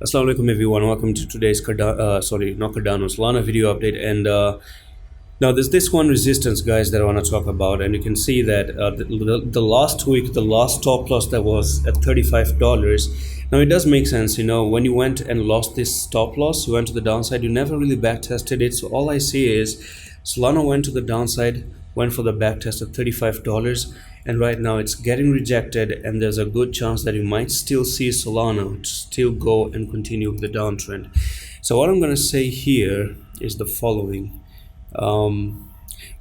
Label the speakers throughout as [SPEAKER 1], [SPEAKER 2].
[SPEAKER 1] Assalamu alaikum everyone, welcome to today's Solana video update. And now there's this one resistance, guys, that I want to talk about. And you can see that the last week, the last stop loss that was at $35. Now it does make sense, when you went and lost this stop loss, you went to the downside, you never really back tested it. So all I see is Solana went to the downside, went for the back test at $35, and right now it's getting rejected, and there's a good chance that you might still see Solana still go and continue the downtrend. So what I'm going to say here is the following.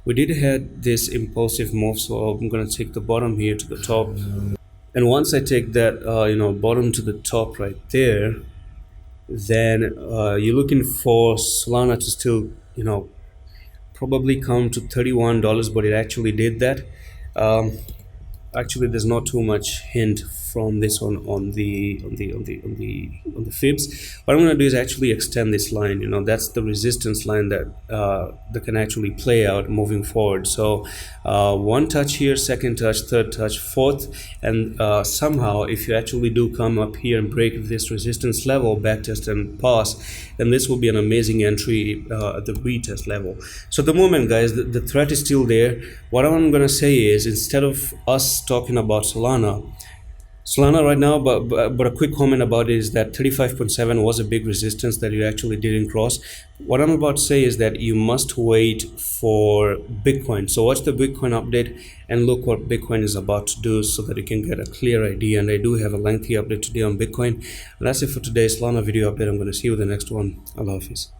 [SPEAKER 1] We did had this impulsive move, so I'm going to take the bottom here to the top, and once I take that bottom to the top right there, then you're looking for Solana to still probably come to $31, but it actually did that. Actually, there's not too much hint from this one on the fibs. What I'm going to do is actually extend this line. That's the resistance line that can actually play out moving forward. So one touch here, second touch, third touch, fourth, and somehow if you actually do come up here and break this resistance level, backtest and pass, then this will be an amazing entry at the retest level. So at the moment, guys, the threat is still there. What I'm going to say is, instead of us talking about Solana right now, but a quick comment about it is that 35.7 was a big resistance that you actually didn't cross. What I'm about to say is that you must wait for Bitcoin. So watch the Bitcoin update and look what Bitcoin is about to do so that you can get a clear idea. And I do have a lengthy update today on Bitcoin. And that's it for today's Solana video update. I'm going to see you in the next one. Allah Hafiz.